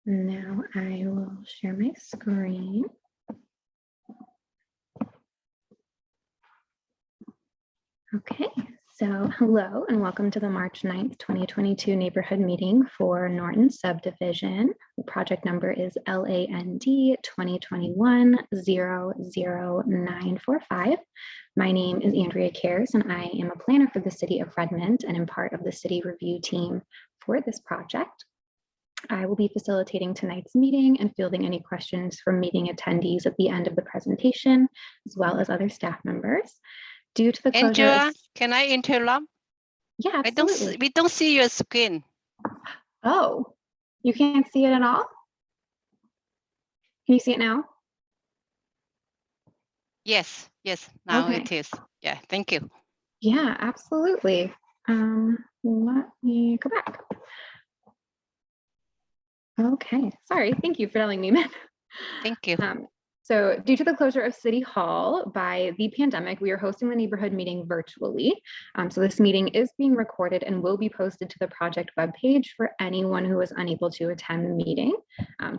Now I will share my screen. Okay, so hello and welcome to the March 9th, 2022 neighborhood meeting for Norton subdivision. The project number is LAND 2021-00945. My name is Andrea Cares and I am a planner for the city of Redmond and am part of the city review team for this project. I will be facilitating tonight's meeting and fielding any questions from meeting attendees at the end of the presentation, as well as other staff members. Due to the closure Angela, can I interrupt? Yeah, absolutely. We don't see your screen. Oh, you can't see it at all? Can you see it now? Yes, now Okay. it is. Yeah, thank you. Yeah, absolutely. Let me go back. Okay, sorry. Thank you for telling me, Min. Thank you. So due to the closure of City Hall by the pandemic, we are hosting the neighborhood meeting virtually. So this meeting is being recorded and will be posted to the project webpage for anyone who is unable to attend the meeting.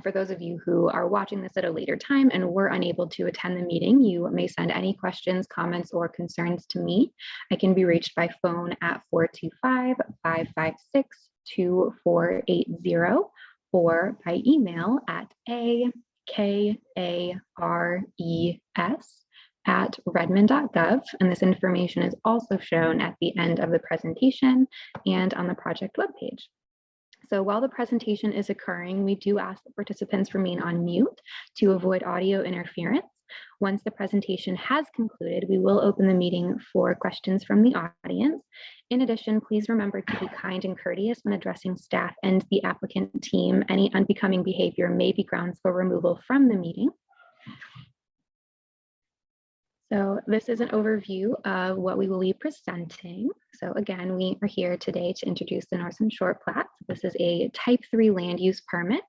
For those of you who are watching this at a later time and were unable to attend the meeting, you may send any questions, comments, or concerns to me. I can be reached by phone at 425-556-2480 or by email at kares@redmond.gov, and this information is also shown at the end of the presentation and on the project webpage. So while the presentation is occurring, we do ask that participants remain on mute to avoid audio interference. Once the presentation has concluded, we will open the meeting for questions from the audience. In addition, please remember to be kind and courteous when addressing staff and the applicant team. Any unbecoming behavior may be grounds for removal from the meeting. So this is an overview of what we will be presenting. So again, we are here today to introduce the Norton Short Plat. This is a type 3 land use permit,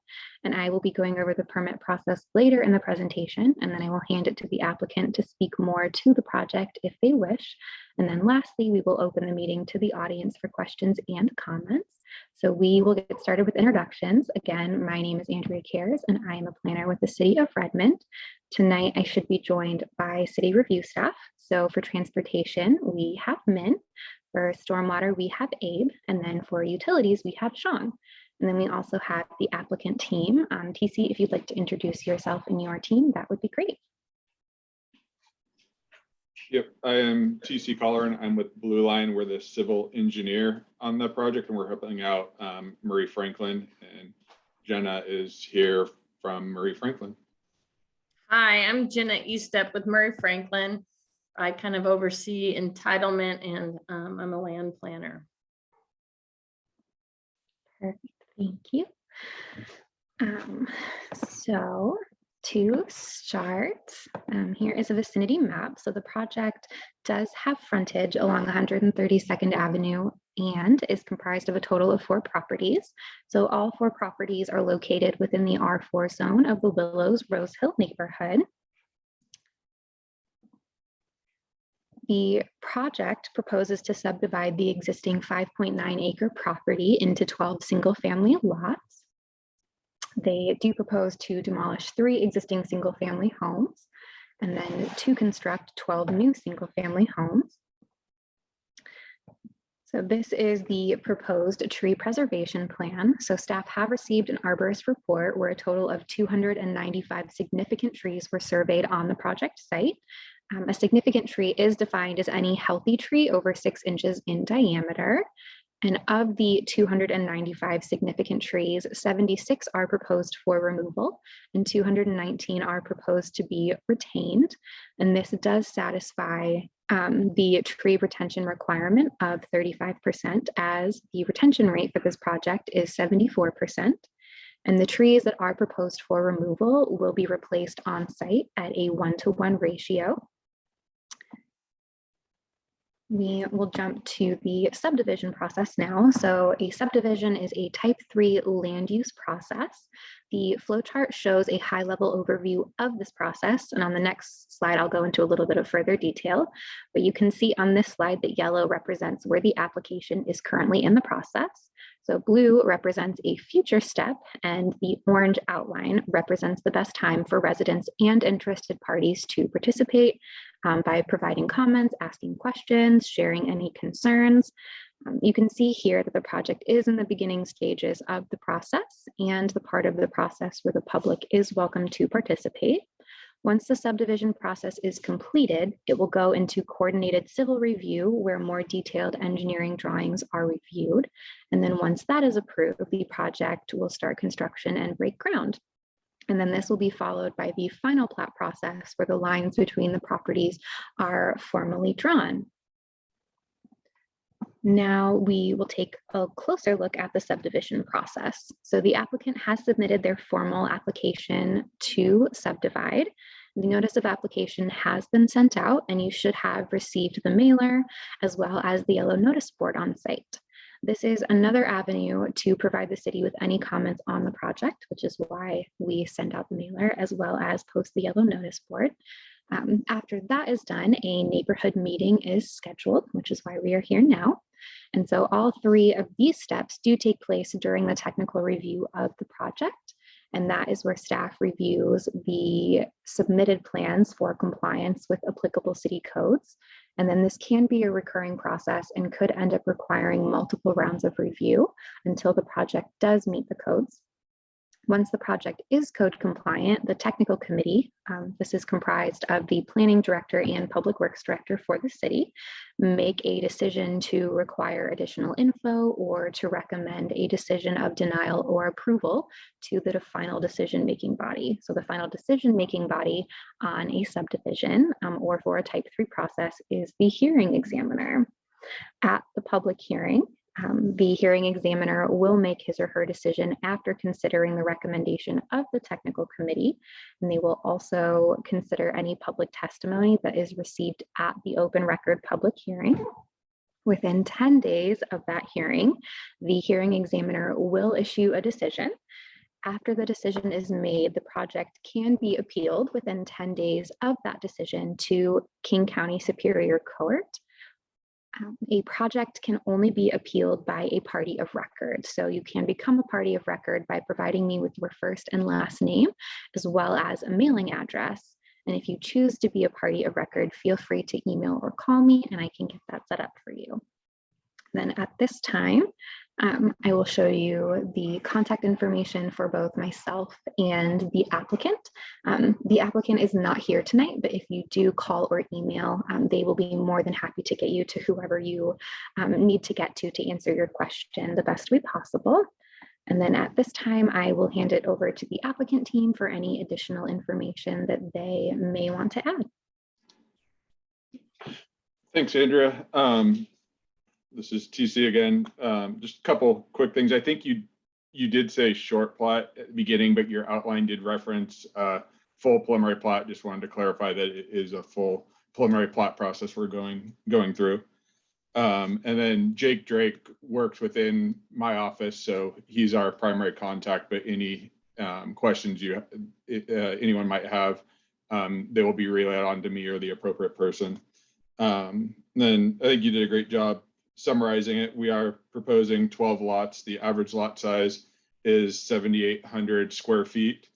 and I will be going over the permit process later in the presentation, and then I will hand it to the applicant to speak more to the project if they wish. And then lastly, we will open the meeting to the audience for questions and comments. So we will get started with introductions. Again, my name is Andrea Cares, and I am a planner with the City of Redmond. Tonight, I should be joined by city review staff. So for transportation, we have Min. For stormwater, we have Abe. And then for utilities, we have Sean. And then we also have the applicant team. TC, if you'd like to introduce yourself and your team, that would be great. Yep, I am TC Collar and I'm with Blue Line. We're the civil engineer on the project and we're helping out Murray Franklin, and Jenna is here from Murray Franklin. Hi, I'm Jenna Eastep with Murray Franklin. I kind of oversee entitlement and I'm a land planner. Perfect, thank you. So to start, here is a vicinity map. So the project does have frontage along 132nd Avenue and is comprised of a total of 4 properties. So all 4 properties are located within the R4 zone of the Willows Rose Hill neighborhood. The project proposes to subdivide the existing 5.9 acre property into 12 single-family lots. They do propose to demolish 3 existing single-family homes and then to construct 12 new single-family homes. So this is the proposed tree preservation plan. So staff have received an arborist report where a total of 295 significant trees were surveyed on the project site. A significant tree is defined as any healthy tree over 6 inches in diameter. And of the 295 significant trees, 76 are proposed for removal and 219 are proposed to be retained. And this does satisfy the tree retention requirement of 35%, as the retention rate for this project is 74%. And the trees that are proposed for removal will be replaced on site at a 1-to-1 ratio. We will jump to the subdivision process now. So a subdivision is a type 3 land use process. The flowchart shows a high-level overview of this process. And on the next slide, I'll go into a little bit of further detail. But you can see on this slide that yellow represents where the application is currently in the process. So blue represents a future step, and the orange outline represents the best time for residents and interested parties to participate by providing comments, asking questions, sharing any concerns. You can see here that the project is in the beginning stages of the process and the part of the process where the public is welcome to participate. Once the subdivision process is completed, it will go into coordinated civil review where more detailed engineering drawings are reviewed. And then once that is approved, the project will start construction and break ground. And then this will be followed by the final plat process where the lines between the properties are formally drawn. Now we will take a closer look at the subdivision process. So the applicant has submitted their formal application to subdivide. The notice of application has been sent out, and you should have received the mailer as well as the yellow notice board on site. This is another avenue to provide the city with any comments on the project, which is why we send out the mailer as well as post the yellow notice board. After that is done, a neighborhood meeting is scheduled, which is why we are here now. And so all three of these steps do take place during the technical review of the project. And that is where staff reviews the submitted plans for compliance with applicable city codes. And then this can be a recurring process and could end up requiring multiple rounds of review until the project does meet the codes. Once the project is code compliant, the technical committee, this is comprised of the planning director and public works director for the city, make a decision to require additional info or to recommend a decision of denial or approval to the final decision-making body. So the final decision-making body on a subdivision or for a type 3 process is the hearing examiner. At the public hearing, the hearing examiner will make his or her decision after considering the recommendation of the technical committee, and they will also consider any public testimony that is received at the open record public hearing. Within 10 days of that hearing, the hearing examiner will issue a decision. After the decision is made, the project can be appealed within 10 days of that decision to King County Superior Court. A project can only be appealed by a party of record. So you can become a party of record by providing me with your first and last name, as well as a mailing address. And if you choose to be a party of record, feel free to email or call me and I can get that set up for you. Then at this time, I will show you the contact information for both myself and the applicant. The applicant is not here tonight, but if you do call or email, they will be more than happy to get you to whoever you need to get to answer your question the best way possible. And then at this time, I will hand it over to the applicant team for any additional information that they may want to add. Thanks, Andrea. This is TC again. Just a couple quick things. I think you did say short plat at the beginning, but your outline did reference full preliminary plat. Just wanted to clarify that it is a full preliminary plat process we're going through. And then Jake Drake works within my office, so he's our primary contact. But any questions anyone might have, they will be relayed on to me or the appropriate person. Then I think you did a great job summarizing it. We are proposing 12 lots. The average lot size is 7,800 square feet.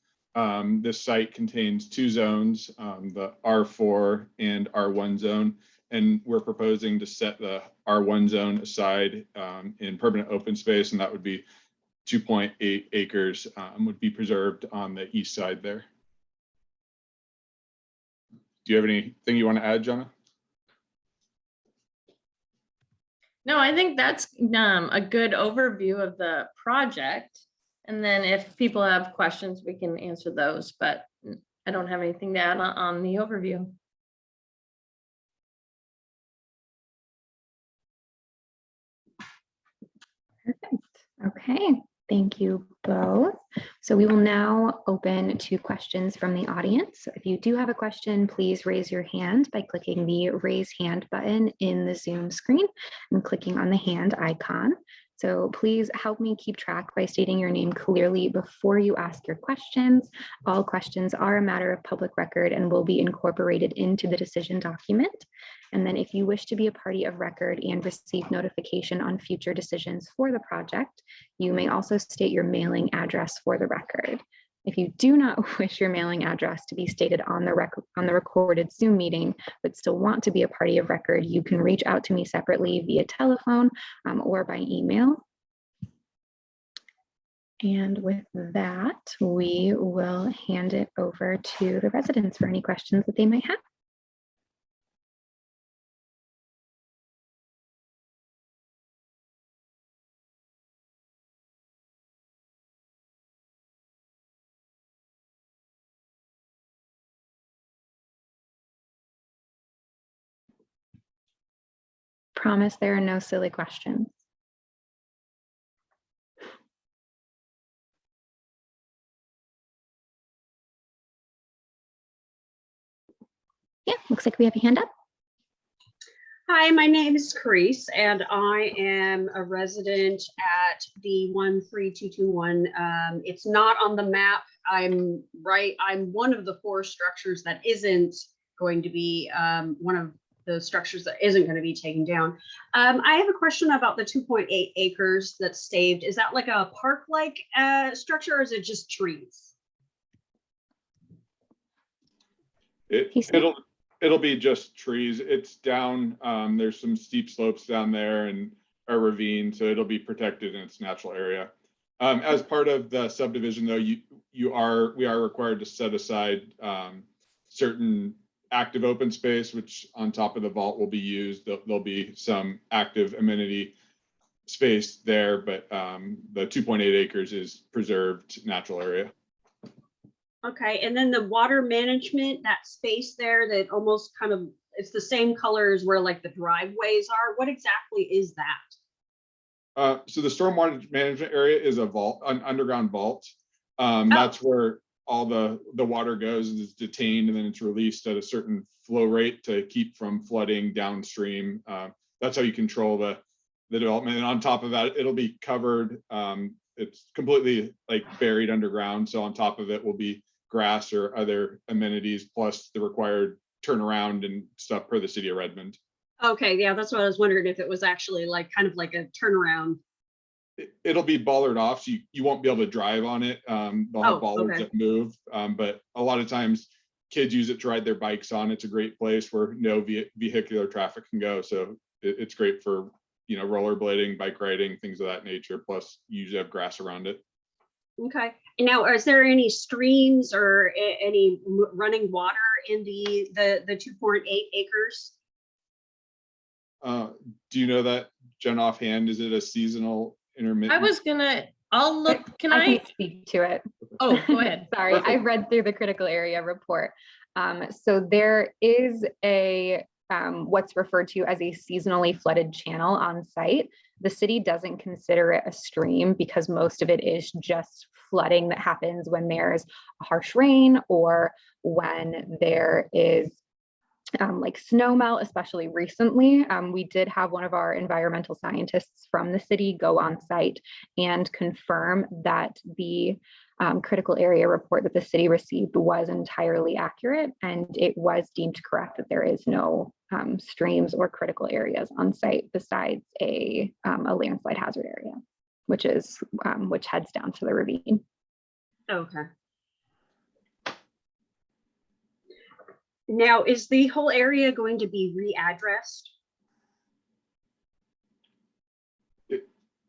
This site contains two zones, the R4 and R1 zone, and we're proposing to set the R1 zone aside in permanent open space, and that would be 2.8 acres would be preserved on the east side there. Do you have anything you want to add, Jonna? No, I think that's a good overview of the project. And then if people have questions, we can answer those, but I don't have anything to add on the overview. Perfect. Okay. Thank you both. So we will now open to questions from the audience. So if you do have a question, please raise your hand by clicking the raise hand button in the Zoom screen and clicking on the hand icon. So please help me keep track by stating your name clearly before you ask your questions. All questions are a matter of public record and will be incorporated into the decision document. And then if you wish to be a party of record and receive notification on future decisions for the project, you may also state your mailing address for the record. If you do not wish your mailing address to be stated on the recorded Zoom meeting, but still want to be a party of record, you can reach out to me separately via telephone or by email. And with that, we will hand it over to the residents for any questions that they might have. Promise there are no silly questions. Yeah, looks like we have a hand up. Hi, my name is Carice, and I am a resident at the 13221. It's not on the map. I'm one of the 4 structures that isn't going to be one of the structures that isn't going to be taken down. I have a question about the 2.8 acres that's staved. Is that like a park-like structure, or is it just trees? It'll be just trees. It's down. There's some steep slopes down there and a ravine, so it'll be protected in its natural area. As part of the subdivision, though, we are required to set aside certain active open space, which on top of the vault will be used. There'll be some active amenity space there, but the 2.8 acres is preserved natural area. Okay, and then the water management, that space there that almost kind of, it's the same color as where like the driveways are. What exactly is that? So the stormwater management area is a vault, an underground vault. That's where all the water goes and is detained, and then it's released at a certain flow rate to keep from flooding downstream. That's how you control the development. And on top of that, it'll be covered. It's completely like buried underground. So on top of it will be grass or other amenities, plus the required turnaround and stuff per the city of Redmond. Okay, yeah, that's what I was wondering, if it was actually like kind of like a turnaround. It'll be bollard off, so you won't be able to drive on it. They'll have bollards that move, but a lot of times kids use it to ride their bikes on. It's a great place where no vehicular traffic can go, so it's great for, you know, rollerblading, bike riding, things of that nature. Plus, you usually have grass around it. Okay, and now is there any streams or any running water in the 2.8 acres? Do you know that, Jen, offhand? Is it a seasonal intermittent? I'll look, can I I? can speak to it. Oh, go ahead. Sorry, Perfect. I read through the critical area report. So there is a what's referred to as a seasonally flooded channel on site. The city doesn't consider it a stream because most of it is just flooding that happens when there's a harsh rain or when there is like snow melt, especially recently. We did have one of our environmental scientists from the city go on site and confirm that the critical area report that the city received was entirely accurate, and it was deemed correct that there is no streams or critical areas on site besides a landslide hazard area, which heads down to the ravine. Okay. Now, is the whole area going to be readdressed?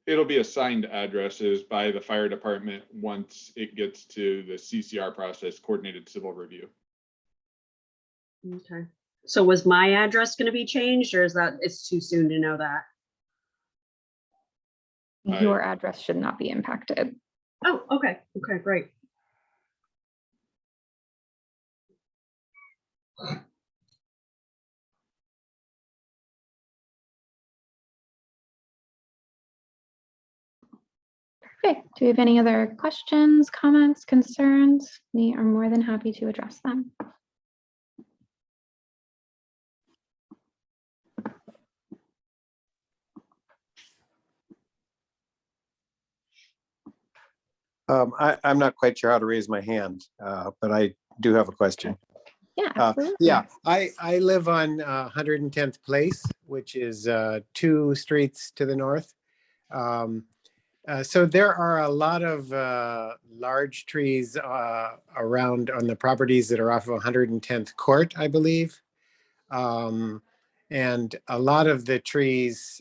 It'll be assigned addresses by the fire department once it gets to the CCR process, coordinated civil review. Okay. So was my address going to be changed, or is that it's too soon to know that? Your address should not be impacted. Oh, okay. Okay, great. Okay, do we have any other questions, comments, concerns? We are more than happy to address them. I'm not quite sure how to raise my hand, but I do have a question. Yeah, absolutely. Yeah, I live on 110th Place, which is 2 streets to the north. So there are a lot of large trees around on the properties that are off of 110th Court, I believe. And a lot of the trees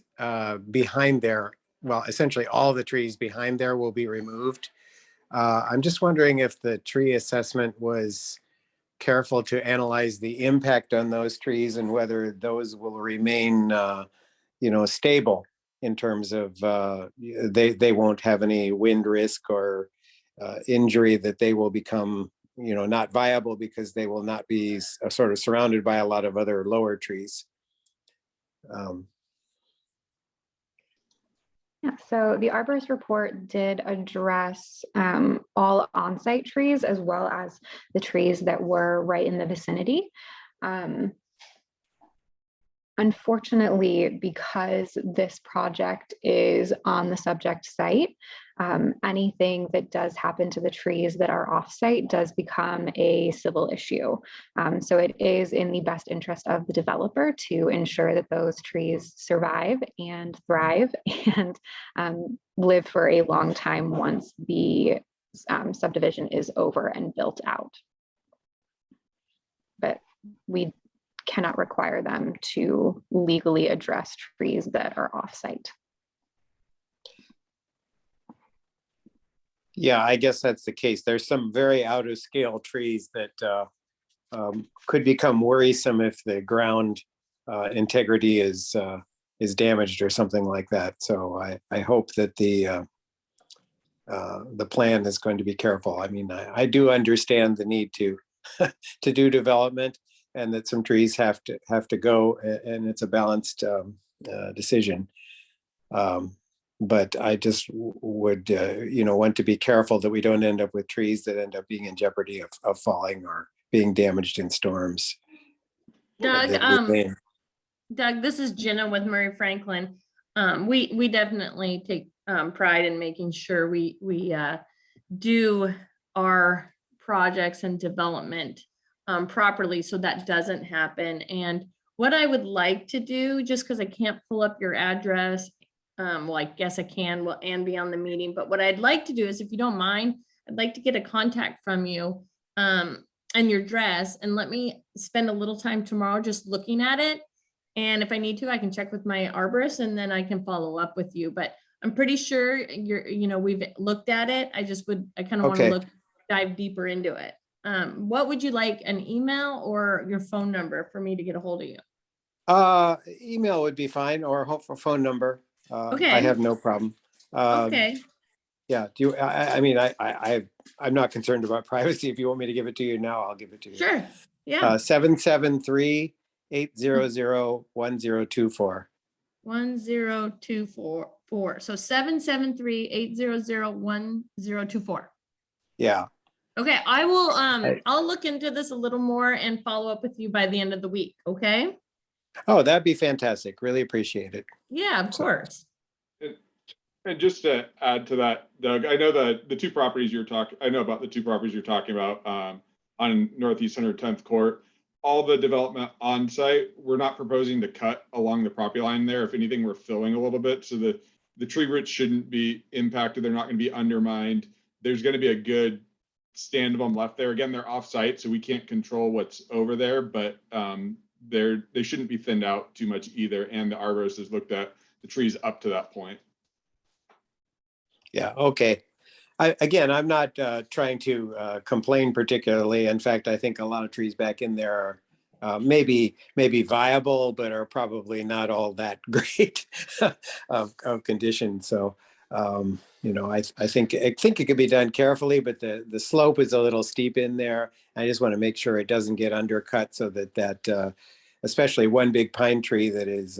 behind there, well, essentially all the trees behind there will be removed. I'm just wondering if the tree assessment was careful to analyze the impact on those trees and whether those will remain, stable in terms of they won't have any wind risk or injury, that they will become, not viable because they will not be sort of surrounded by a lot of other lower trees. Yeah, so the arborist report did address all on-site trees as well as the trees that were right in the vicinity. Unfortunately, because this project is on the subject site, anything that does happen to the trees that are off-site does become a civil issue. So it is in the best interest of the developer to ensure that those trees survive and thrive and live for a long time once the subdivision is over and built out. But we cannot require them to legally address trees that are off-site. Yeah, I guess that's the case. There's some very out of scale trees that could become worrisome if the ground integrity is damaged or something like that. So I hope that the plan is going to be careful. I mean, I do understand the need to to do development, and that some trees have to go, and it's a balanced decision. But I just would, want to be careful that we don't end up with trees that end up being in jeopardy of falling or being damaged in storms. Doug, this is Jenna with Murray Franklin. We definitely take pride in making sure we do our projects and development properly so that doesn't happen. And what I would like to do, just because I can't pull up your address, well, I guess I can, and be on the meeting, but what I'd like to do is, if you don't mind, I'd like to get a contact from you and your address, and let me spend a little time tomorrow just looking at it. And if I need to, I can check with my arborist and then I can follow up with you. But I'm pretty sure we've looked at it. I kind of want to dive deeper into it. What would you like, an email or your phone number for me to get a hold of you? Email would be fine, or a phone number. Okay. I have no problem. Okay. Yeah. Do you? I'm not concerned about privacy. If you want me to give it to you now, I'll give it to you. Sure. Yeah. 773-800-1024. 1024. So 773-800-1024. Yeah. Okay, I will I'll look into this a little more and follow up with you by the end of the week, okay? Oh, that'd be fantastic. Really appreciate it. Yeah, of course. And just to add to that, Doug, I know that the two properties I know about the two properties you're talking about on Northeast 110th Court. All the development on site, we're not proposing to cut along the property line there. If anything, we're filling a little bit, so the tree roots shouldn't be impacted. They're not going to be undermined. There's going to be a good stand of them left there. Again, they're off site, so we can't control what's over there, but they shouldn't be thinned out too much either. And the arborist has looked at the trees up to that point. Yeah. Okay. I'm not trying to complain particularly. In fact, I think a lot of trees back in there are maybe viable, but are probably not all that great of condition. So, I think it could be done carefully, but the slope is a little steep in there. I just want to make sure it doesn't get undercut, so that especially one big pine tree that is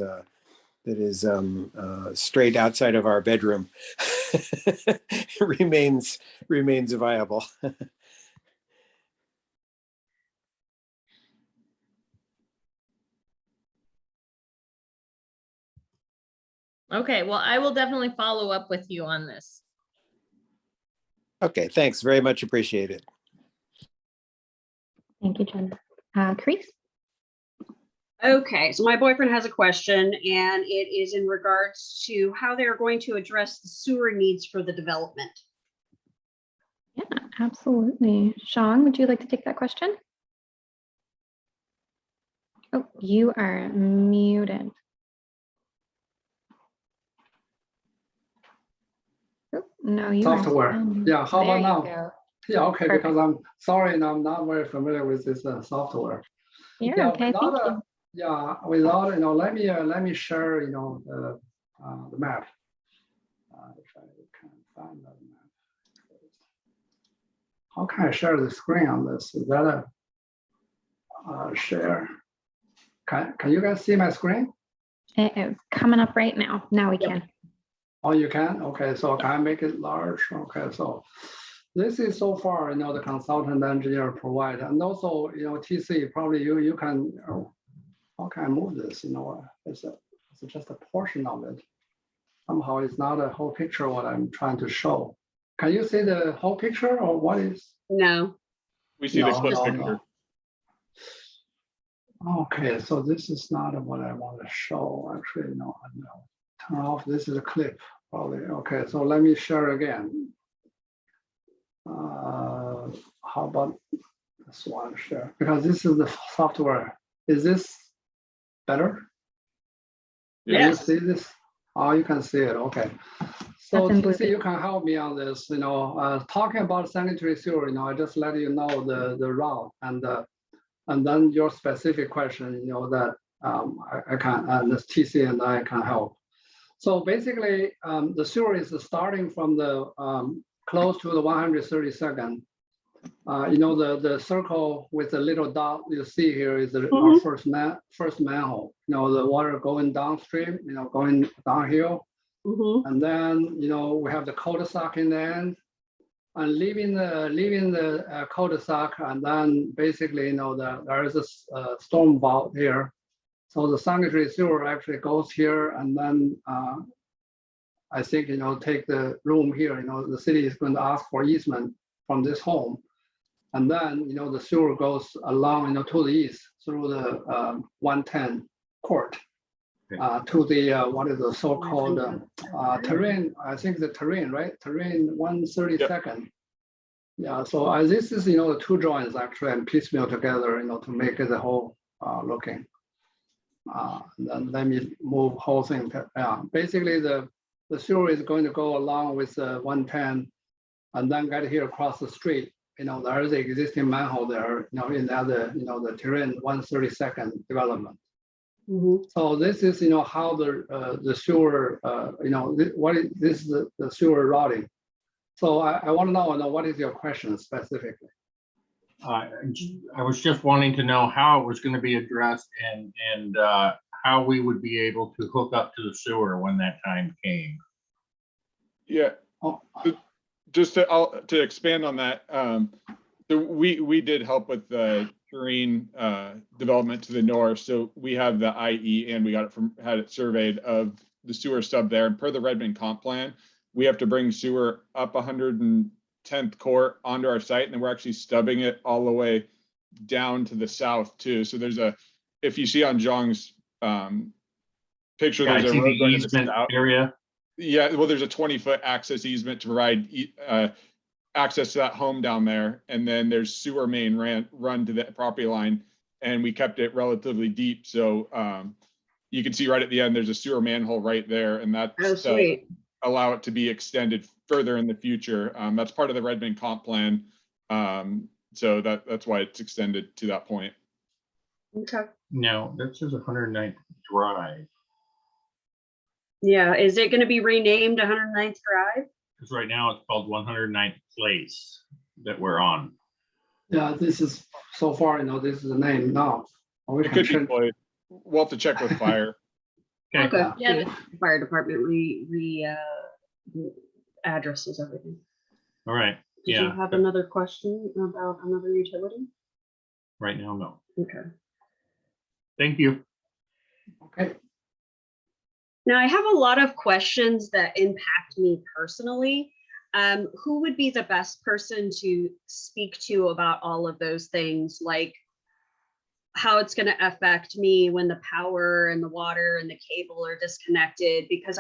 straight outside of our bedroom remains viable. Okay, well, I will definitely follow up with you on this. Okay, thanks. Very much appreciated. Thank you, Jenna. Chris? Okay, so my boyfriend has a question, and it is in regards to how they're going to address the sewer needs for the development. Yeah, absolutely. Sean, would you like to take that question? Oh, you are muted. Oh, no, you are Software. still- Yeah, how There about you now? go. Yeah, okay, Perfect. because I'm sorry and I'm not very familiar with this software. You're Yeah, okay, thank you. yeah, without, let me share, the map. If I can find that map. How can I share the screen on this? Is that a share? Can you guys see my screen? It is coming up right now. Now we Yep. can. Oh, you can? Okay, so can I make it large? Okay, so this is so far, the consultant engineer provide, and also, TC, probably you can, how can I move this? It's just a portion of it. Somehow it's not a whole picture what I'm trying to show. Can you see the whole picture or what is? No. We see the No, split no, picture. no. Okay, so this is not what I want to show. Actually, no. Turn off. This is a clip, probably. Okay, so let me share again. How about this one? Share, because this is the software. Is this better? Can you Yes. see this? Oh, you can see it. Okay. So That's in TC, Bluetooth. you can help me on this. Talking about sanitary sewer. I just let you know the route and then your specific question. That I can and this TC and I can help. So basically, the sewer is starting from the close to the 132nd. The circle with the little dot you see here is our first manhole. The water going downstream, going downhill. Mhm. And then, we have the cul-de-sac in the end, and leaving the cul-de-sac, and then basically, there is a storm vault here. So the sanitary sewer actually goes here, and then I think, take the room here. The city is going to ask for easement from this home, and then, the sewer goes along, to the east through the 110 court. To the what is the so-called terrain? I think the terrain, right? Terrain 132nd. Yeah. So this is the two drawings actually and piecemeal together, to make it the whole looking. Then let me move whole thing. Basically the sewer is going to go along with 110, and then get here across the street. There is an existing manhole there. In the other, the terrain 132nd development. Mhm. So this is, how the sewer, this is the sewer routing. So I want to know, what is your question specifically? I was just wanting to know how it was going to be addressed and how we would be able to hook up to the sewer when that time came. Yeah, Oh, just to expand on that, so we did help with the terrain development to the north. So we have the IE and we had it surveyed of the sewer stub there. And per the Redmond comp plan, we have to bring sewer up 110th court onto our site, and then we're actually stubbing it all the way down to the south too. So if you see on Zhang's picture, Yeah, I there's a see road the going to the easement south. area. Yeah, well, there's a 20-foot access easement to provide access to that home down there, and then there's sewer main run to the property line, and we kept it relatively deep. So you can see right at the end, there's a sewer manhole right there, and Oh, that's sweet. allow it to be extended further in the future. That's part of the Redmond comp plan. So that's why it's extended to that point. Okay. No, that says 109th Drive, Yeah. Is it going to be renamed 109th Drive? because right now it's called 109th Place that we're on. yeah, this is so far, this is the name now. We It can could be change. Floyd. We'll have to check with fire. Okay. Yeah. Yeah, The fire department addresses everything. All right. Did you Yeah. have another question about another utility? Right now, no. Okay. Thank you. Okay. Now I have a lot of questions that impact me personally. who would be the best person to speak to about all of those things, like how it's going to affect me when the power and the water and the cable are disconnected? Because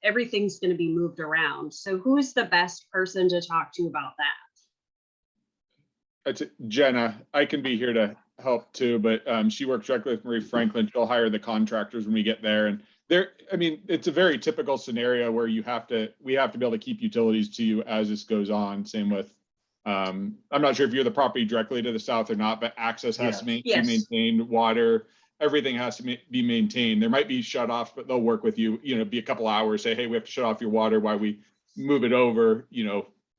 everything's going to be moved around. So who's the best person to talk to about that? It's Jenna. I can be here to help too, but she works directly with Marie Franklin. She'll hire the contractors when we get there. And I mean, it's a very typical scenario where we have to be able to keep utilities to you as this goes on. Same with, I'm not sure if you're the property directly to the south or not, but access has to be maintained, water, everything has to be maintained. There might be shut offs, but they'll work with you, be a couple hours, say, hey, we have to shut off your water while we move it over,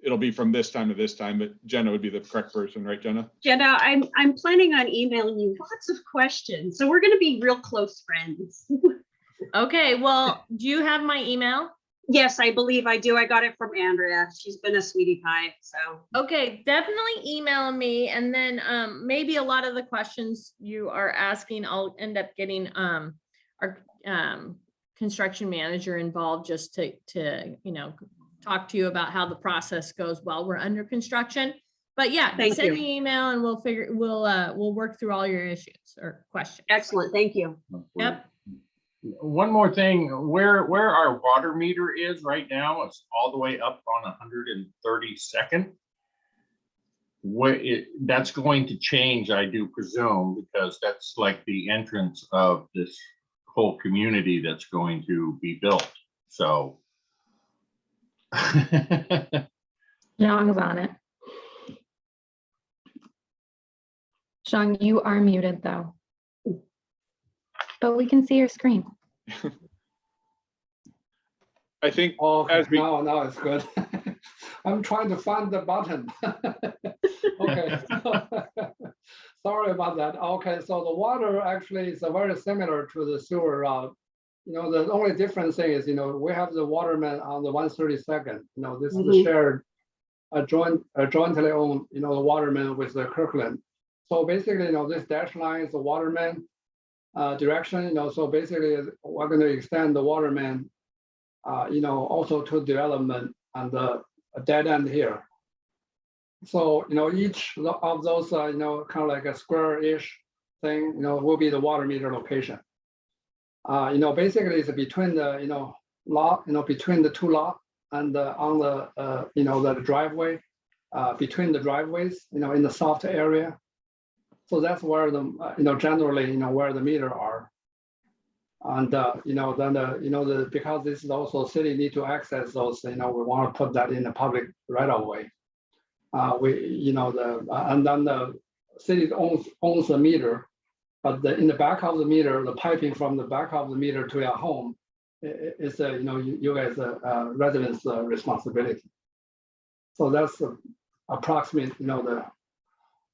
it'll be from this time to this time, but Jenna would be the correct person, right, Jenna? Jenna, I'm planning on emailing you lots of questions. So we're going to be real close friends. Okay, well, do you have my email? Yes, I believe I do. I got it from Andrea. She's been a sweetie pie, so. Okay, definitely email me, and then maybe a lot of the questions you are asking, I'll end up getting our construction manager involved just to talk to you about how the process goes while we're under construction. But yeah, Thank send you. me an email and we'll work through all your issues or questions. Excellent. Thank you. Yep. One more thing, where our water meter is right now, it's all the way up on 132nd. That's going to change, I do presume, because that's like the entrance of this whole community that's going to be built. So. Zhang's on it. Zhang, you are muted though. But we can see your screen. I think Okay, now it's good. I'm trying to find the button. Okay. Sorry about that. Okay, so the water actually is very similar to the sewer route. The only difference thing is, we have the waterman on the 132nd. This is a shared, jointly owned, the waterman with the Kirkland. So basically, this dash line is the waterman direction. So basically, we're going to extend the waterman, also to development and the dead end here. So each of those, kind of like a square-ish thing, will be the water meter location. Basically it's between the, lot, between the two lots and on the, the driveway, between the driveways, in the soft area. So that's where the, generally, where the meter are. And, then the, because this is also city need to access those, we want to put that in the public right of way. And then the city owns the meter. But in the back of the meter, the piping from the back of the meter to your home is, you guys' residents' responsibility. So that's approximate,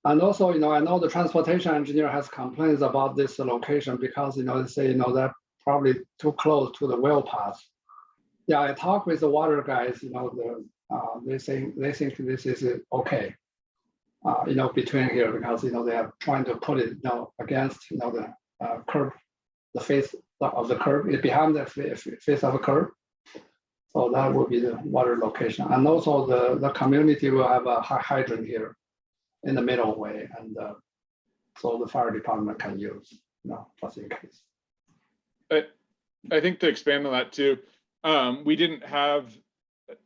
and also, I know the transportation engineer has complaints about this location because, they say, that probably too close to the well path. Yeah, I talked with the water guys, they think this is okay. Between here, because they are trying to put it against the curb, the face of the curb, behind the face of the curb. So that will be the water location, and also the community will have a hydrant here in the middle way, and so the fire department can use, just in case. I think to expand on that too, we didn't have.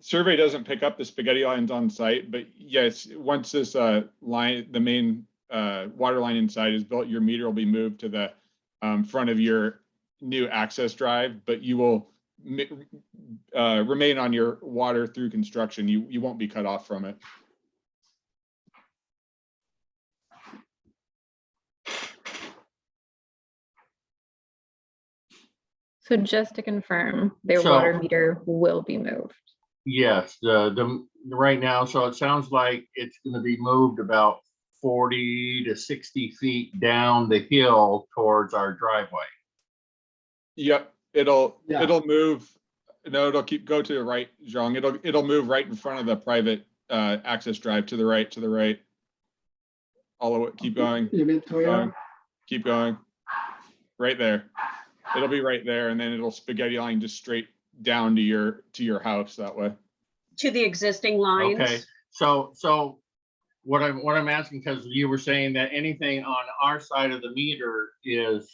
Survey doesn't pick up the spaghetti lines on site, but yes, once this line, the main water line inside is built, your meter will be moved to the front of your new access drive, but you will remain on your water through construction. You won't be cut off from it. So just to confirm, their water meter will be moved. Yes, the right now, so it sounds like it's going to be moved about 40 to 60 feet down the hill towards our driveway. Yep, it'll move. No, it'll go to the right, Zhang. It'll move right in front of the private access drive to the right. All of it. Keep going. You mean to Keep going. Right there. It'll be right there, and then it'll spaghetti line just straight down to your house that way. to the existing lines. Okay, so what I'm asking, because you were saying that anything on our side of the meter is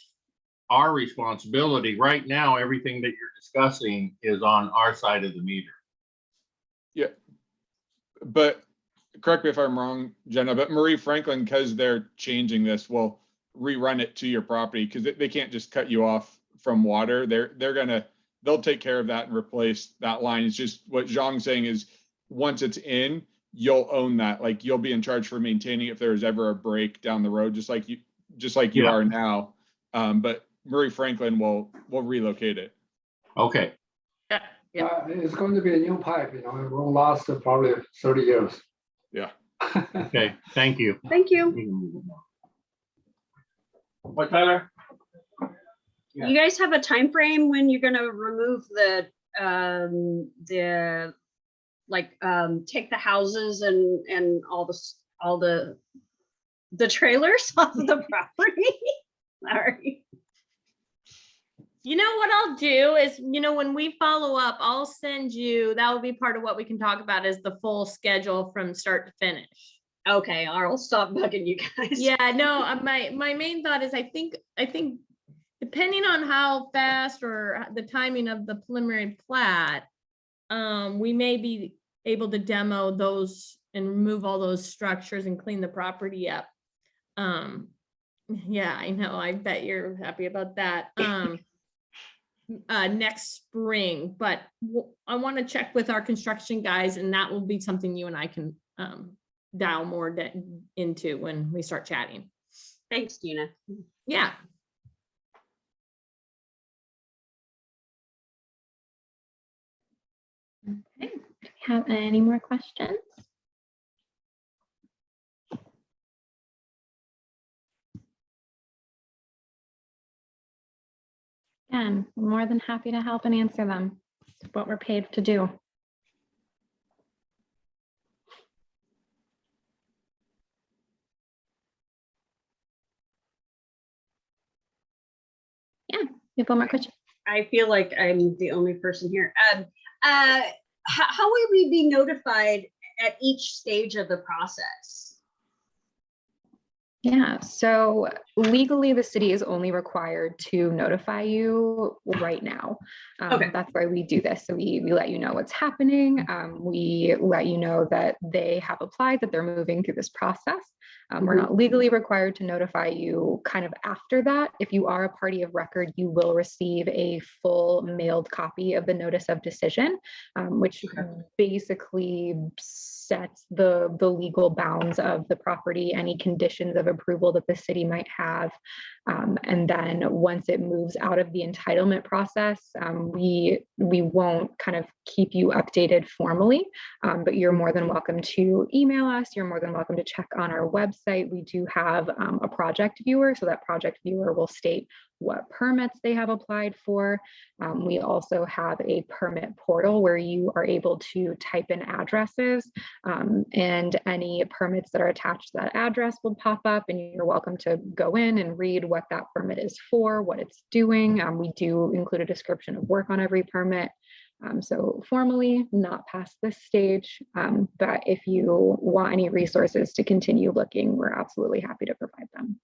our responsibility. Right now, everything that you're discussing is on our side of the meter. Yeah. But correct me if I'm wrong, Jenna, but Marie Franklin, because they're changing this, will rerun it to your property because they can't just cut you off from water. They'll take care of that and replace that line. It's just what Zhang's saying is once it's in, you'll own that. Like you'll be in charge for maintaining if there's ever a break down the road, just like you Yeah. are now. But Marie Franklin will relocate it. Okay, Yeah. It's going to be a new pipe, it will last probably 30 years. Yeah. okay, thank you. Thank you. What, Tyler? Yeah. You guys have a time frame when you're gonna remove take the houses and all the trailers off the property? Sorry. You know what I'll do is, when we follow up, I'll send you, that will be part of what we can talk about is the full schedule from start to finish. Okay, I'll stop bugging you guys. Yeah, no, my main thought is I think depending on how fast or the timing of the preliminary plat, we may be able to demo those and remove all those structures and clean the property up. Yeah, I know. I bet you're happy about that. Next spring, but I want to check with our construction guys, and that will be something you and I can dial more into when we start chatting. Thanks, Gina. Yeah. Okay. Do we have any more questions? Again, more than happy to help and answer them. It's what we're paid to do. Yeah, you have one more question? I feel like I'm the only person here. How will we be notified at each stage of the process? Yeah, so legally, the city is only required to notify you right now. Okay. That's why we do this. So we let you know what's happening. We let you know that they have applied, that they're moving through this process. We're not legally required to notify you kind of after that. If you are a party of record, you will receive a full mailed copy of the notice of decision, which basically sets the legal bounds of the property, any conditions of approval that the city might have. And then once it moves out of the entitlement process, we won't kind of keep you updated formally, but you're more than welcome to email us. You're more than welcome to check on our website. We do have a project viewer, so that project viewer will state what permits they have applied for. We also have a permit portal where you are able to type in addresses, and any permits that are attached to that address will pop up, and you're welcome to go in and read what that permit is for, what it's doing. We do include a description of work on every permit. So formally not past this stage, but if you want any resources to continue looking, we're absolutely happy to provide them.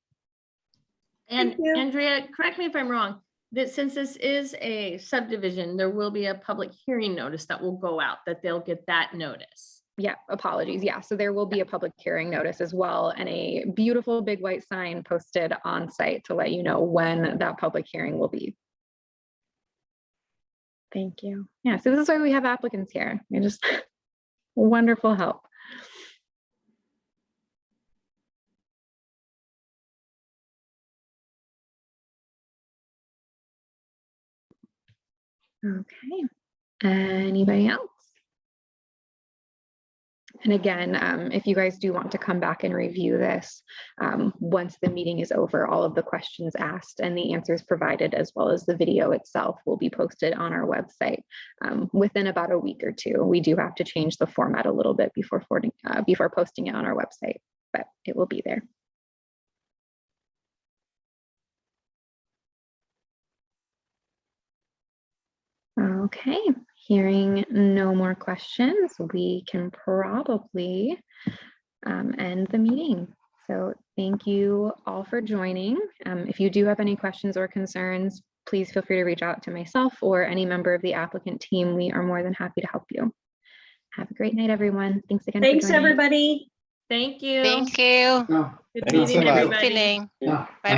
And Thank you. Andrea, correct me if I'm wrong, that since this is a subdivision, there will be a public hearing notice that will go out, that they'll get that notice. Yeah, apologies. Yeah, so there will be a public hearing notice as well, and a beautiful big white sign posted on site to let you know when that public hearing will be. Thank you. Yeah, so this is why we have applicants here. You're just wonderful help. Okay, anybody else? And again, if you guys do want to come back and review this, once the meeting is over, all of the questions asked and the answers provided, as well as the video itself, will be posted on our website within about a week or two. We do have to change the format a little bit before posting it on our website, but it will be there. Okay, Hearing no more questions, we can probably end the meeting. So thank you all for joining. If you do have any questions or concerns, please feel free to reach out to myself or any member of the applicant team. We are more than happy to help you. Have a great night, everyone. Thanks again. Thanks, for joining. everybody. Thank you. Thank you. No, Good Thanks a meeting lot. Good everybody. feeling. no. Bye.